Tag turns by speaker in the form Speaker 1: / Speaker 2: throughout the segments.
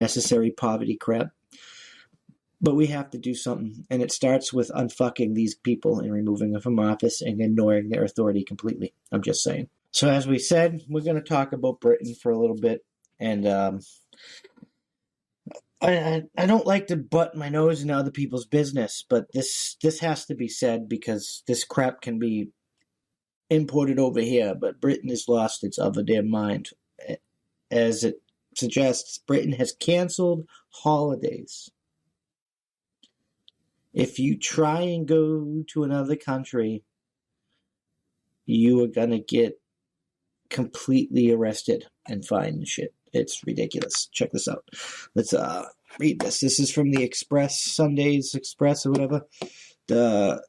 Speaker 1: necessary poverty crap. But we have to do something, and it starts with unfucking these people and removing them from office and ignoring their authority completely. I'm just saying. So as we said, we're going to talk about Britain for a little bit, and I don't like to butt my nose into other people's business, but this has to be said because this crap can be imported over here, but Britain has lost its other damn mind. As it suggests, Britain has canceled holidays. If you try and go to another country, you are going to get completely arrested and fined and shit. It's ridiculous. Check this out. Let's read this. This is from the Express, Sunday's Express or whatever. The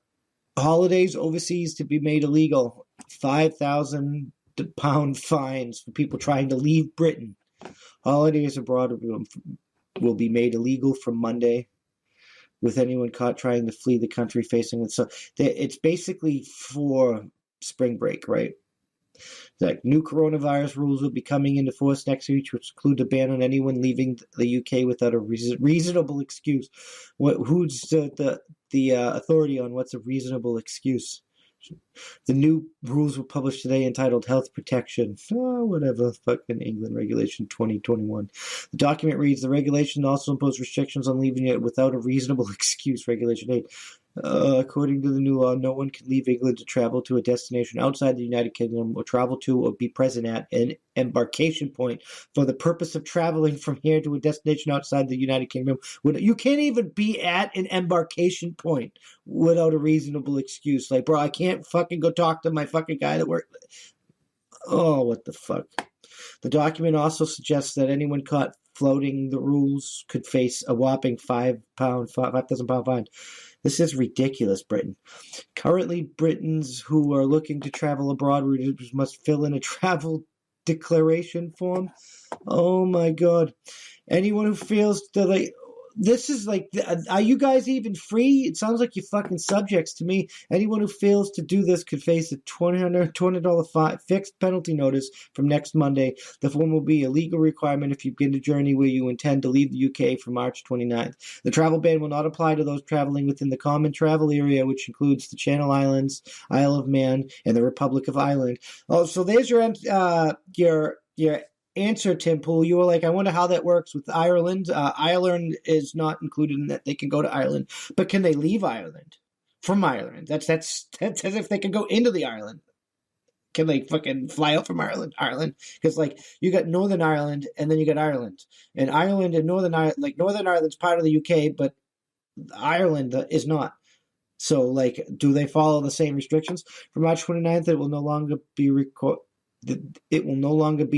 Speaker 1: holidays overseas to be made illegal. £5,000 fines for people trying to leave Britain. Holidays abroad will be made illegal from Monday, with anyone caught trying to flee the country facing it. So it's basically for spring break, right? Like new coronavirus rules will be coming into force next week, which include a ban on anyone leaving the UK without a reasonable excuse. Who's the authority on what's a reasonable excuse? The new rules were published today entitled Health Protection. Oh, whatever. Fucking England Regulation 2021. The document reads, the regulation also imposes restrictions on leaving it without a reasonable excuse. Regulation 8. According to the new law, no one can leave England to travel to a destination outside the United Kingdom or travel to or be present at an embarkation point for the purpose of traveling from here to a destination outside the United Kingdom. You can't even be at an embarkation point without a reasonable excuse. Like, bro, I can't fucking go talk to my fucking guy that worked. Oh, what the fuck. The document also suggests that anyone caught flouting the rules could face a whopping £5,000 fine. This is ridiculous, Britain. Currently, Britons who are looking to travel abroad must fill in a travel declaration form. Oh my God. Anyone who fails to, this is are you guys even free? It sounds like you're fucking subjects to me. Anyone who fails to do this could face a $200 fixed penalty notice from next Monday. The form will be a legal requirement if you begin a journey where you intend to leave the UK from March 29th. The travel ban will not apply to those traveling within the common travel area, which includes the Channel Islands, Isle of Man, and the Republic of Ireland. Oh, so there's your answer, Tim Pool. You were like, I wonder how that works with Ireland. Ireland is not included in that. They can go to Ireland, but can they leave Ireland from Ireland? That's as if they can go into the Ireland. Can they fucking fly out from Ireland? Because you got Northern Ireland and then you got Ireland, and Ireland and Northern Ireland, Northern Ireland's part of the UK, but Ireland is not. So do they follow the same restrictions? From March 29th, it will no longer be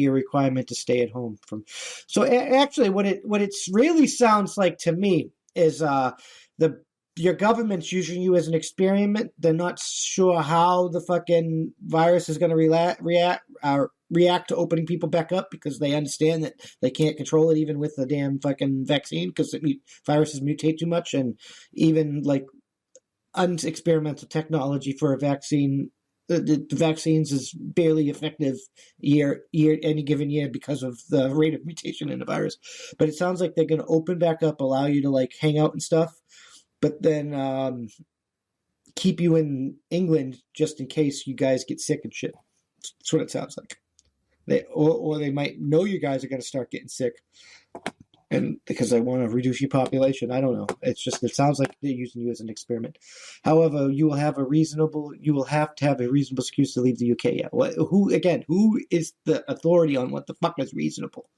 Speaker 1: a requirement to stay at home from. So actually, what it really sounds like to me is your government's using you as an experiment. They're not sure how the fucking virus is going to react to opening people back up, because they understand that they can't control it even with the damn fucking vaccine, because viruses mutate too much, and even unexperimental technology for a vaccine. The vaccines is barely effective any given year because of the rate of mutation in the virus. But it sounds like they're going to open back up, allow you to hang out and stuff, but then keep you in England just in case you guys get sick and shit. That's what it sounds like. Or they might know you guys are going to start getting sick, and because they want to reduce your population. I don't know. It sounds like they're using you as an experiment. However, you will have to have a reasonable excuse to leave the UK. Yeah. Who is the authority on what the fuck is reasonable?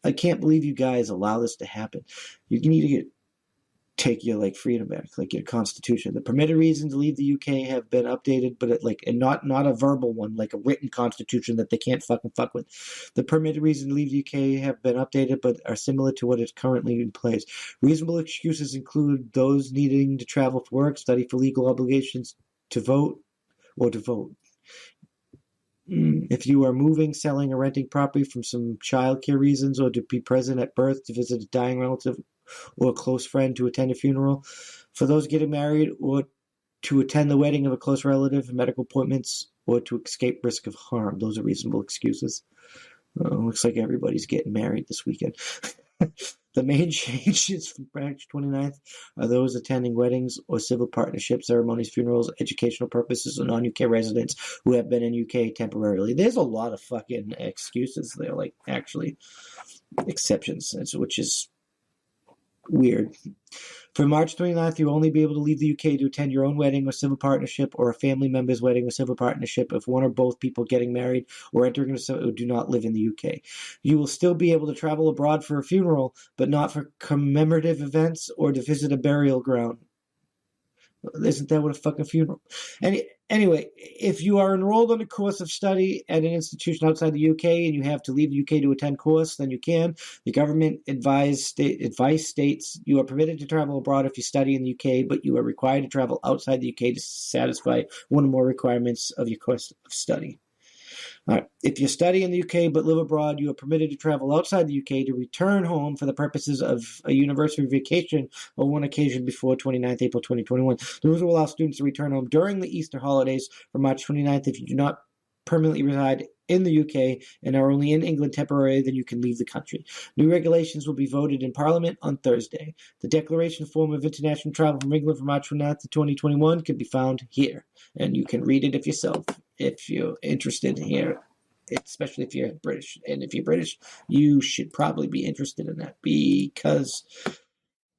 Speaker 1: I can't believe you guys allow this to happen. You need to take your freedom back, your constitution. The permitted reasons to leave the UK have been updated, but not a verbal one, a written constitution that they can't fucking fuck with. The permitted reasons to leave the UK have been updated, but are similar to what is currently in place. Reasonable excuses include those needing to travel for work, study for legal obligations, to vote. If you are moving, selling, or renting property from some childcare reasons, or to be present at birth, to visit a dying relative or a close friend, to attend a funeral, for those getting married, or to attend the wedding of a close relative, medical appointments, or to escape risk of harm. Those are reasonable excuses. Looks like everybody's getting married this weekend. The main changes from March 29th are those attending weddings or civil partnership ceremonies, funerals, educational purposes, or non-UK residents who have been in UK temporarily. There's a lot of fucking excuses there, like actually exceptions, which is weird. From March 29th, you'll only be able to leave the UK to attend your own wedding or civil partnership or a family member's wedding or civil partnership if one or both people getting married or entering a civil do not live in the UK. You will still be able to travel abroad for a funeral, but not for commemorative events or to visit a burial ground. Isn't that what a fucking funeral? Anyway, if you are enrolled on a course of study at an institution outside the UK and you have to leave the UK to attend course, then you can. The government advice states you are permitted to travel abroad if you study in the UK, but you are required to travel outside the UK to satisfy one or more requirements of your course of study. All right. If you study in the UK but live abroad, you are permitted to travel outside the UK to return home for the purposes of a university vacation on one occasion before 29th April 2021. The rules will allow students to return home during the Easter holidays from March 29th. If you do not permanently reside in the UK and are only in England temporarily, then you can leave the country. New regulations will be voted in Parliament on Thursday. The declaration form of international travel from England from March 29th to 2021 can be found here, and you can read it yourself if you're interested here, especially if you're British. And if you're British, you should probably be interested in that because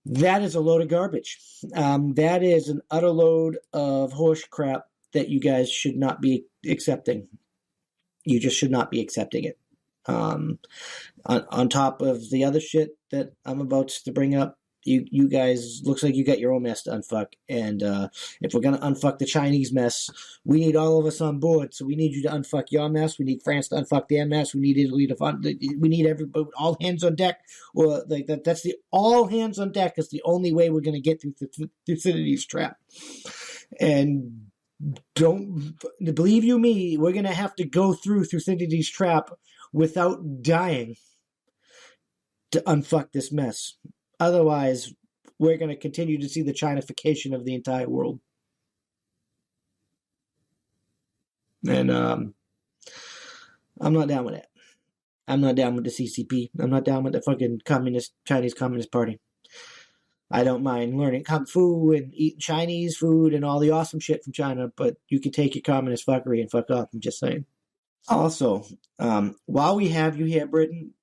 Speaker 1: that is a load of garbage. That is an utter load of horse crap that you guys should not be accepting. You just should not be accepting it. On top of the other shit that I'm about to bring up, you guys, looks like you got your own mess to unfuck. And if we're going to unfuck the Chinese mess, we need all of us on board. So we need you to unfuck your mess. We need France to unfuck their mess. We need Italy to we need everybody, all hands on deck. Or like that's the all hands on deck is the only way we're going to get through Thucydides' trap. And don't believe you me, we're going to have to go through Thucydides' trap without dying to unfuck this mess. Otherwise, we're going to continue to see the Chinification of the entire world. And I'm not down with that. I'm not down with the CCP. I'm not down with the fucking Chinese Communist Party. I don't mind learning Kung Fu and eating Chinese food and all the awesome shit from China, but you can take your communist fuckery and fuck off. I'm just saying. Also, while we have you here, Britain,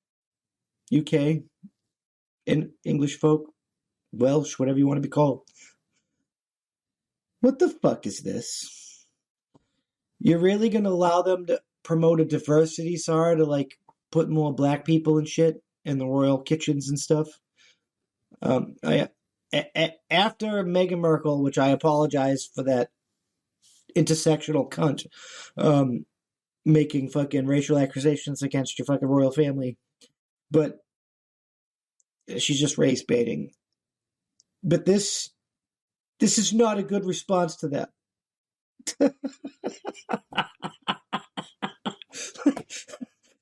Speaker 1: UK, and English folk, Welsh, whatever you want to be called, what the fuck is this? You're really going to allow them to promote a diversity SAR to, like, put more black people and shit in the royal kitchens and stuff? After Meghan Markle, which I apologize for that intersectional cunt, making fucking racial accusations against your fucking royal family, but she's just race baiting. But this is not a good response to that.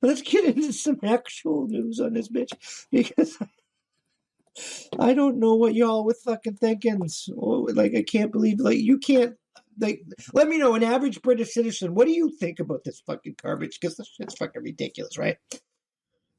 Speaker 1: Let's get into some actual news on this bitch, because I don't know what y'all were fucking thinking. Like, I can't believe, like, you can't, like, let me know, an average British citizen, what do you think about this fucking garbage? Because this shit's fucking ridiculous, right?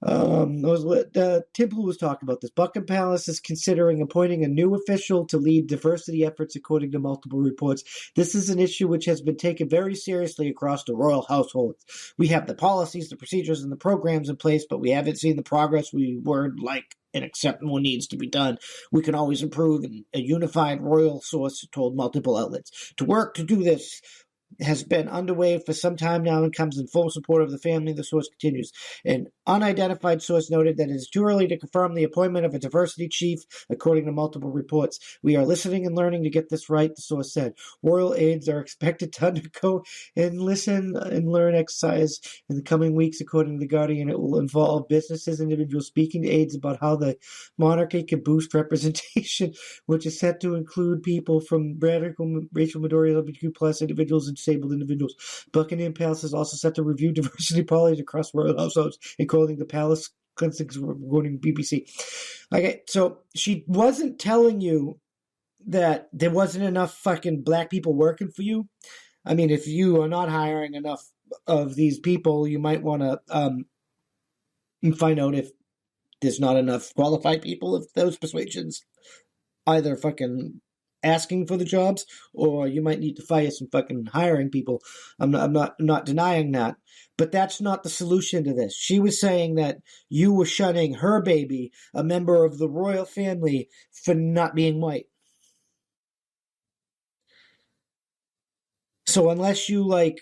Speaker 1: Temple was talking about this. Buckingham Palace is considering appointing a new official to lead diversity efforts, according to multiple reports. This is an issue which has been taken very seriously across the royal household. We have the policies, the procedures, and the programs in place, but we haven't seen the progress we would like and accept what needs to be done. We can always improve, and a unified royal source told multiple outlets. To work to do this has been underway for some time now and comes in full support of the family, the source continues. An unidentified source noted that it is too early to confirm the appointment of a diversity chief, according to multiple reports. We are listening and learning to get this right, the source said. Royal aides are expected to undergo and listen and learn exercise in the coming weeks, according to The Guardian. It will involve businesses, individuals speaking to aides about how the monarchy can boost representation, which is set to include people from radical racial minority LGBTQ plus individuals and disabled individuals. Buckingham Palace is also set to review diversity policies across royal households, including the palace clinics, according to BBC. Okay, so she wasn't telling you that there wasn't enough fucking black people working for you. I mean, if you are not hiring enough of these people, you might want to and find out if there's not enough qualified people of those persuasions either fucking asking for the jobs, or you might need to fire some fucking hiring people. I'm not denying that, but that's not the solution to this. She was saying that you were shunning her baby, a member of the royal family, for not being white. So unless you like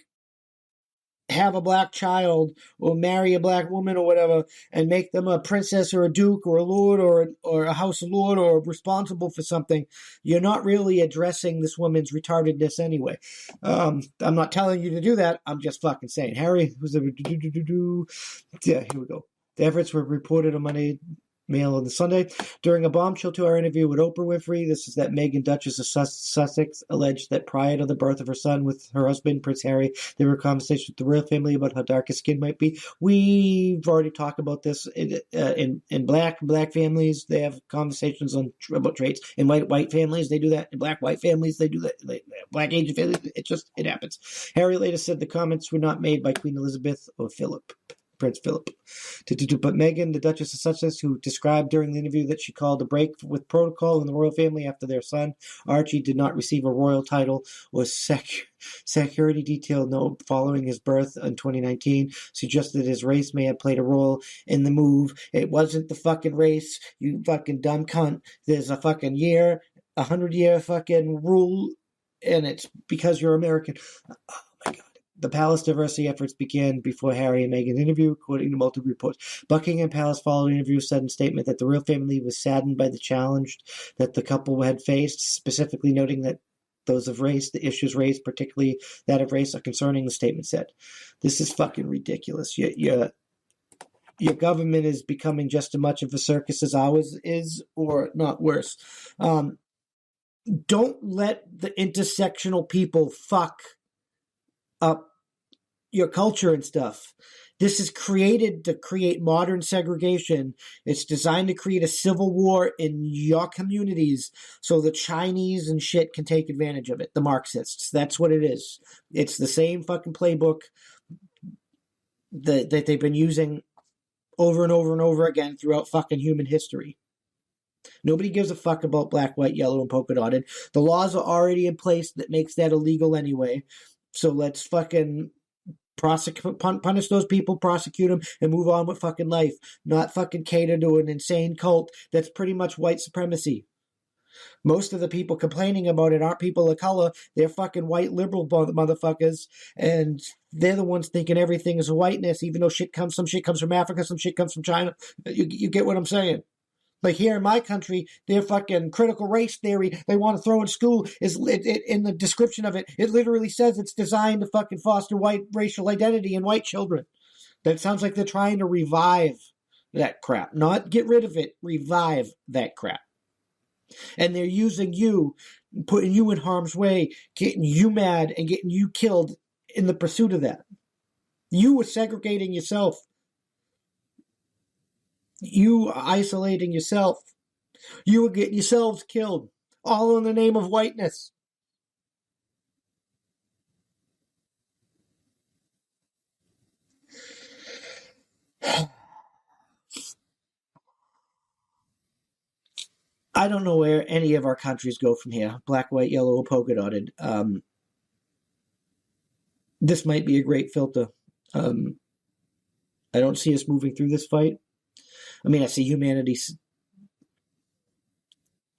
Speaker 1: have a black child or marry a black woman or whatever and make them a princess or a duke or a lord or a house lord or responsible for something, you're not really addressing this woman's retardedness anyway. I'm not telling you to do that. I'm just fucking saying. Harry was yeah, here we go. The efforts were reported on Monday Mail on the Sunday. During a bombshell 2-hour interview with Oprah Winfrey, this is that Meghan, Duchess of Sussex, alleged that prior to the birth of her son with her husband, Prince Harry, there were conversations with the royal family about how dark his skin might be. We've already talked about this in black families. They have conversations about traits. In white families, they do that. In white families, they do that. Black Asian families, it happens. Harry later said the comments were not made by Queen Elizabeth or Prince Philip. But Meghan, the Duchess of Sussex, who described during the interview that she called a break with protocol in the royal family after their son, Archie, did not receive a royal title or security detail note following his birth in 2019, suggested his race may have played a role in the move. It wasn't the fucking race, you fucking dumb cunt. There's a fucking 100-year fucking rule, and it's because you're American. Oh my God. The palace diversity efforts began before Harry and Meghan's interview, according to multiple reports. Buckingham Palace, following the interview, said in a statement that the royal family was saddened by the challenge that the couple had faced, specifically noting that those of race, the issues raised, particularly that of race, are concerning, the statement said. This is fucking ridiculous. Your government is becoming just as much of a circus as ours is, or not worse. Don't let the intersectional people fuck up your culture and stuff. This is created to create modern segregation. It's designed to create a civil war in your communities so the Chinese and shit can take advantage of it. The Marxists. That's what it is. It's the same fucking playbook that they've been using over and over and over again throughout fucking human history. Nobody gives a fuck about black, white, yellow, and polka dotted. The laws are already in place that makes that illegal anyway. So let's fucking punish those people, prosecute them, and move on with fucking life. Not fucking cater to an insane cult that's pretty much white supremacy. Most of the people complaining about it aren't people of color. They're fucking white liberal motherfuckers, and they're the ones thinking everything is whiteness, even though some shit comes from Africa, some shit comes from China. You get what I'm saying? Like here in my country, their fucking critical race theory they want to throw in school is in the description of it. It literally says it's designed to fucking foster white racial identity in white children. That sounds like they're trying to revive that crap, not get rid of it. Revive that crap. And they're using you, putting you in harm's way, getting you mad, and getting you killed in the pursuit of that. You were segregating yourself. You are isolating yourself. You are getting yourselves killed, all in the name of whiteness. I don't know where any of our countries go from here, black, white, yellow, or polka dotted. This might be a great filter. I don't see us moving through this fight. I mean, I see humanity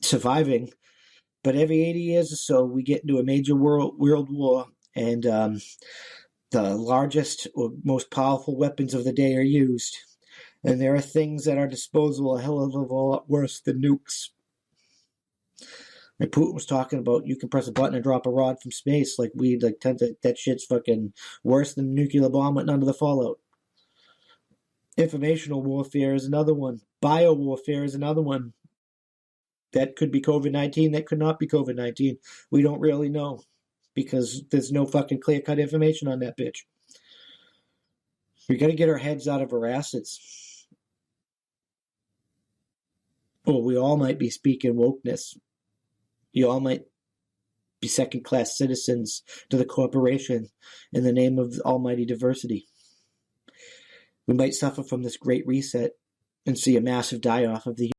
Speaker 1: surviving, but every 80 years or so, we get into a major world war, and the largest or most powerful weapons of the day are used. And there are things at our disposal a hell of a lot worse than nukes. Like Putin was talking about, you can press a button and drop a rod from space. That shit's fucking worse than a nuclear bomb with none of the fallout. Informational warfare is another one. Bio warfare is another one. That could be COVID-19. That could not be COVID-19. We don't really know because there's no fucking clear-cut information on that bitch. We got to get our heads out of our asses. Or we all might be speaking wokeness. You all might be second-class citizens to the corporation in the name of almighty diversity. We might suffer from this great reset and see a massive die-off of the